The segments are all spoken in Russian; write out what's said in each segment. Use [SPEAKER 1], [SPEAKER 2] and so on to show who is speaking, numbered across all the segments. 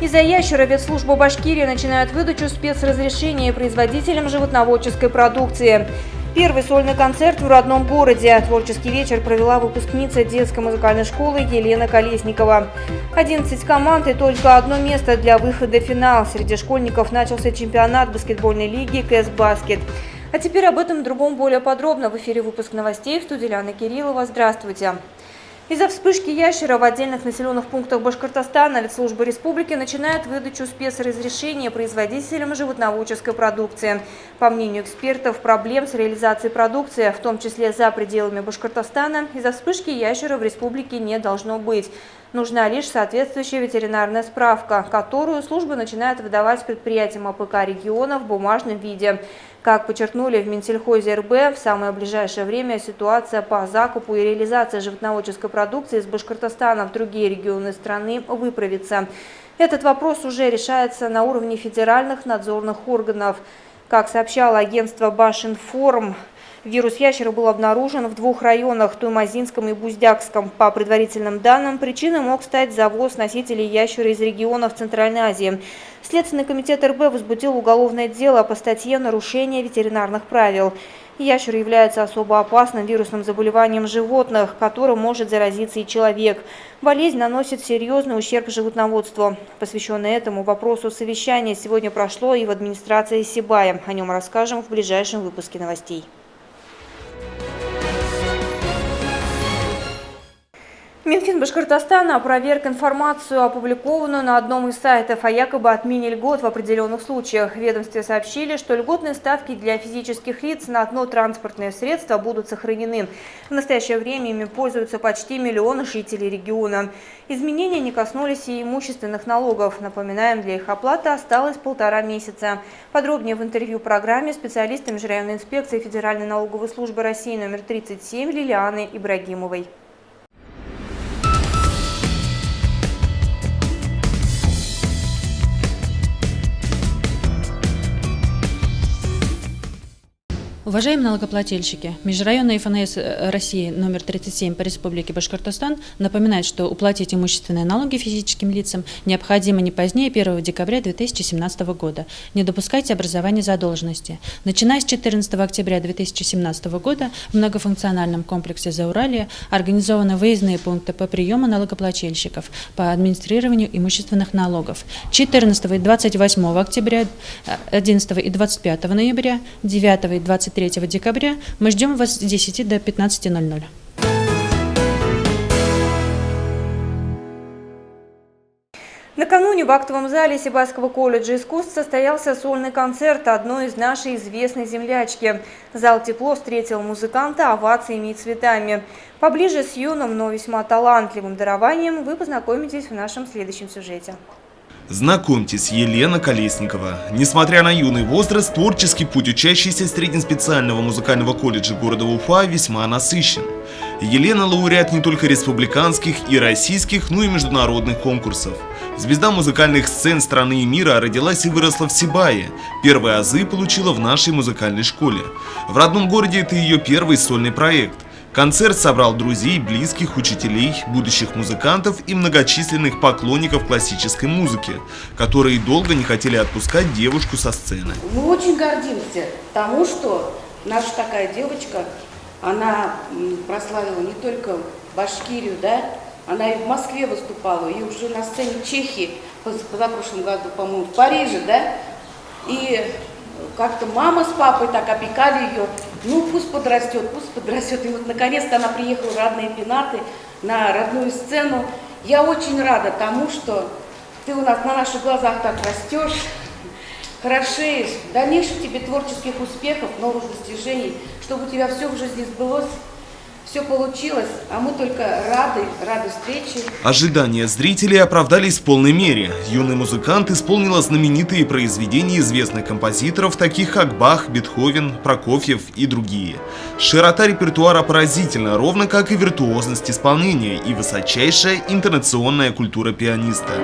[SPEAKER 1] Из-за ящера ветслужба Башкирии начинает выдачу спецразрешений производителям животноводческой продукции. Первый сольный концерт в родном городе. Творческий вечер провела выпускница детской музыкальной школы Елена Колесникова. 11 команд и только одно место для выхода в финал. Среди школьников начался чемпионат баскетбольной лиги «КС-Баскет». А теперь об этом и другом более подробно. В эфире выпуск новостей. В студии Ляна Кириллова. Здравствуйте. Из-за вспышки ящера в отдельных населенных пунктах Башкортостана ветслужба республики начинает выдачу спецразрешения производителям животноводческой продукции. По мнению экспертов, проблем с реализацией продукции, в том числе за пределами Башкортостана, из-за вспышки ящера в республике не должно быть. Нужна лишь соответствующая ветеринарная справка, которую служба начинает выдавать предприятиям АПК региона в бумажном виде. Как подчеркнули в Минсельхозе РБ, в самое ближайшее время ситуация по закупу и реализации животноводческой продукции из Башкортостана в другие регионы страны выправится. Этот вопрос уже решается на уровне федеральных надзорных органов. Как сообщало агентство Башинформ, вирус ящера был обнаружен в двух районах – Туймазинском и Буздякском. По предварительным данным, причиной мог стать завоз носителей ящера из регионов Центральной Азии. Следственный комитет РБ возбудил уголовное дело по статье «Нарушение ветеринарных правил». Ящер является особо опасным вирусным заболеванием животных, которым может заразиться и человек. Болезнь наносит серьезный ущерб животноводству. Посвященное этому вопросу совещание сегодня прошло и в администрации Сибая. О нем расскажем в ближайшем выпуске новостей. Минфин Башкортостана опроверг информацию, опубликованную на одном из сайтов о якобы отмене льгот в определенных случаях. В ведомстве сообщили, что льготные ставки для физических лиц на одно транспортное средство будут сохранены. В настоящее время ими пользуются почти 1 миллион жителей региона. Изменения не коснулись и имущественных налогов. Напоминаем, для их оплаты осталось 1,5 месяца. Подробнее в интервью программе специалиста Межрайонной инспекции Федеральной налоговой службы России номер 37 Лилианы Ибрагимовой.
[SPEAKER 2] Уважаемые налогоплательщики, Межрайонная ФНС России номер 37 по Республике Башкортостан напоминает, что уплатить имущественные налоги физическим лицам необходимо не позднее 1 декабря 2017 года. Не допускайте образования задолженности. Начиная с 14 октября 2017 года в многофункциональном комплексе Зауралье организованы выездные пункты по приему налогоплательщиков по администрированию имущественных налогов. 14 и 28 октября, 11 и 25 ноября, 9 и 23 декабря мы ждем вас с 10 до 15:00.
[SPEAKER 1] Накануне в актовом зале Сибайского колледжа искусств состоялся сольный концерт одной из нашей известной землячки. Зал тепло встретил музыканта овациями и цветами. Поближе с юным, но весьма талантливым дарованием вы познакомитесь в нашем следующем сюжете.
[SPEAKER 3] Знакомьтесь, Елена Колесникова. Несмотря на юный возраст, творческий путь учащейся среднеспециального музыкального колледжа города Уфа весьма насыщен. Елена – лауреат не только республиканских и российских, но и международных конкурсов. Звезда музыкальных сцен страны и мира родилась и выросла в Сибае. Первые азы получила в нашей музыкальной школе. В родном городе это ее первый сольный проект. Концерт собрал друзей, близких, учителей, будущих музыкантов и многочисленных поклонников классической музыки, которые долго не хотели отпускать девушку со сцены.
[SPEAKER 4] Мы очень гордимся тому, что наша такая девочка, она прославила не только Башкирию, да, она и в Москве выступала, и уже на сцене Чехии, позапрошлом году, по-моему, в Париже, да, и как-то мама с папой так опекали ее, ну пусть подрастет, и вот наконец-то она приехала в родные Пенаты, на родную сцену. Я очень рада тому, что ты у нас на наших глазах так растешь, хорошеешь, дальнейших тебе творческих успехов, новых достижений, чтобы у тебя все в жизни сбылось. Все получилось, а мы только рады встрече.
[SPEAKER 3] Ожидания зрителей оправдались в полной мере. Юный музыкант исполнила знаменитые произведения известных композиторов, таких как Бах, Бетховен, Прокофьев и другие. Широта репертуара поразительна, ровно как и виртуозность исполнения и высочайшая интонационная культура пианиста.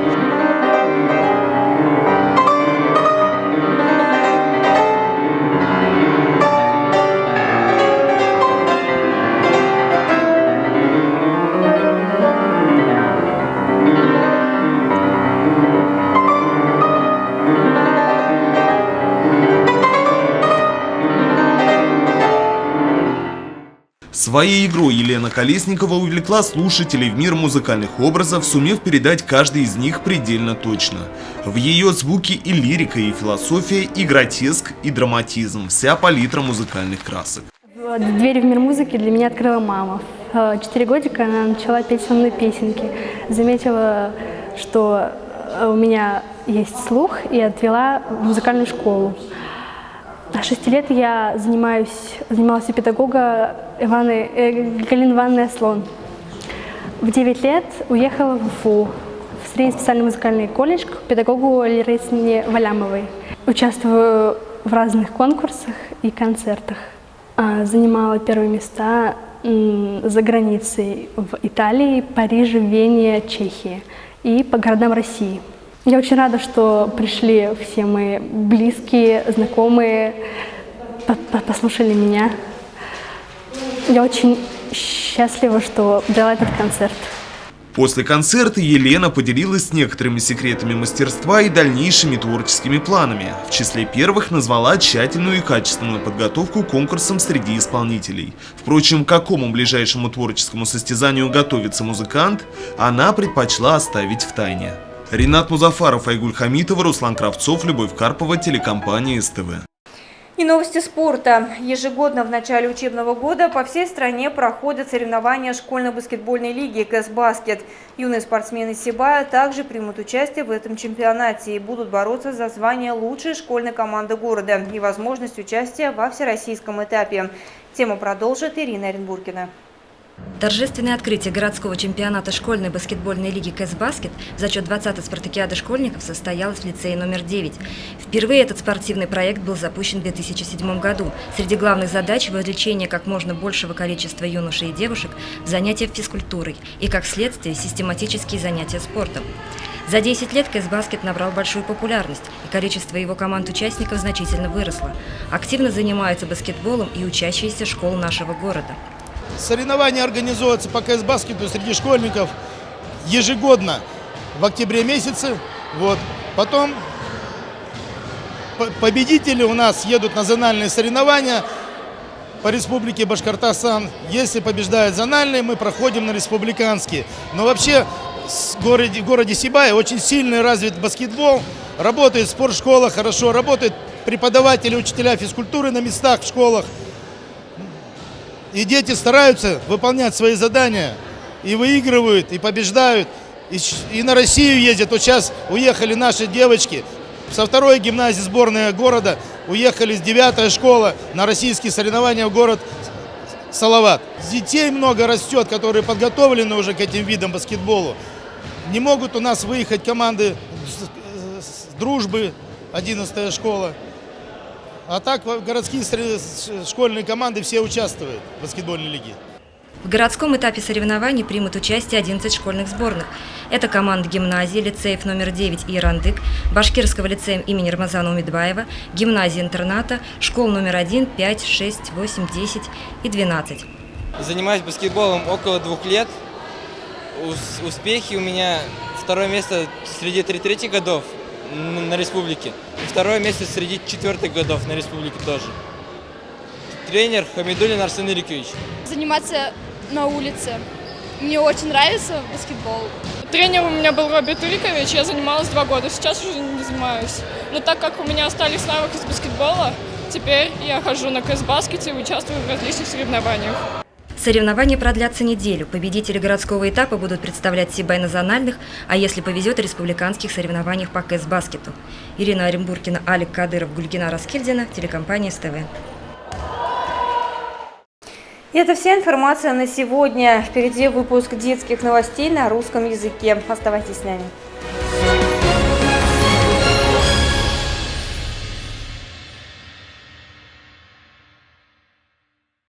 [SPEAKER 3] Своей игрой Елена Колесникова увлекла слушателей в мир музыкальных образов, сумев передать каждый из них предельно точно. В ее звуке и лирика, и философия, и гротеск, и драматизм, вся палитра музыкальных красок.
[SPEAKER 5] Дверь в мир музыки для меня открыла мама. В 4 годика она начала петь со мной песенки. Заметила, что у меня есть слух, и отвела в музыкальную школу. До 6 лет я занималась у педагога Галины Ивановны Аслон. В 9 лет уехала в Уфу, в средний специальный музыкальный колледж к педагогу Ларисе Валямовой. Участвую в разных конкурсах и концертах. Занимала первые места за границей в Италии, Париже, Вене, Чехии и по городам России. Я очень рада, что пришли все мои близкие, знакомые, послушали меня. Я очень счастлива, что дала этот концерт.
[SPEAKER 3] После концерта Елена поделилась некоторыми секретами мастерства и дальнейшими творческими планами. В числе первых назвала тщательную и качественную подготовку к конкурсам среди исполнителей. Впрочем, к какому ближайшему творческому состязанию готовится музыкант, она предпочла оставить в тайне. Ринат Музафаров, Айгуль Хамитова, Руслан Кравцов, Любовь Карпова, телекомпания СТВ.
[SPEAKER 1] И новости спорта. Ежегодно в начале учебного года по всей стране проходят соревнования школьной баскетбольной лиги КСБаскет. Юные спортсмены Сибая также примут участие в этом чемпионате и будут бороться за звание лучшей школьной команды города и возможность участия во всероссийском этапе. Тему продолжит Ирина Оренбургина.
[SPEAKER 6] Торжественное открытие городского чемпионата школьной баскетбольной лиги КСБаскет за счет 20-й спартакиады школьников состоялось в лицее номер 9. Впервые этот спортивный проект был запущен в 2007 году. Среди главных задач – вовлечение как можно большего количества юношей и девушек в занятия физкультурой и, как следствие, систематические занятия спортом. За 10 лет КСБаскет набрал большую популярность, и количество его команд-участников значительно выросло. Активно занимаются баскетболом и учащиеся школ нашего города.
[SPEAKER 7] Соревнования организуются по КСБаскету среди школьников ежегодно в октябре месяце. Потом победители у нас едут на зональные соревнования по республике Башкортостан. Если побеждают зональные, мы проходим на республиканские. Но вообще в городе Сибая очень сильно развит баскетбол. Работает спортшкола хорошо, работают преподаватели, учителя физкультуры на местах в школах. И дети стараются выполнять свои задания, и выигрывают, и побеждают, и на Россию ездят. Вот сейчас уехали наши девочки со 2-й гимназии сборной города, уехали с 9-й школы на российские соревнования в город Салават. Детей много растет, которые подготовлены уже к этим видам баскетболу. Не могут у нас выехать команды с Дружбы, 11-я школа. А так городские школьные команды все участвуют в баскетбольной лиге.
[SPEAKER 6] В городском этапе соревнований примут участие 11 школьных сборных. Это команды гимназии, лицеев номер 9 и Ирандык, Башкирского лицея имени Рамазана Умедбаева, гимназии-интерната, школ номер 1, 5, 6, 8, 10 и 12.
[SPEAKER 8] Занимаюсь баскетболом около 2 лет. Успехи у меня 2-е место среди 3 годов на республике и 2-е место среди 4-х годов на республике тоже. Тренер Хамидуллин Арсен Ирикович.
[SPEAKER 9] Заниматься на улице. Мне очень нравится баскетбол.
[SPEAKER 10] Тренер у меня был Роберт Ирикович, я занималась 2 года, сейчас уже не занимаюсь. Но так как у меня остались навыки из баскетбола, теперь я хожу на КСБаскете и участвую в различных соревнованиях.
[SPEAKER 6] Соревнования продлятся неделю. Победители городского этапа будут представлять Сибай на зональных, а если повезет, республиканских соревнованиях по КСБаскету. Ирина Оренбургина, Алик Кадыров, Гульгина Раскильдина, телекомпания СТВ.
[SPEAKER 1] И это вся информация на сегодня. Впереди выпуск детских новостей на русском языке. Оставайтесь с нами.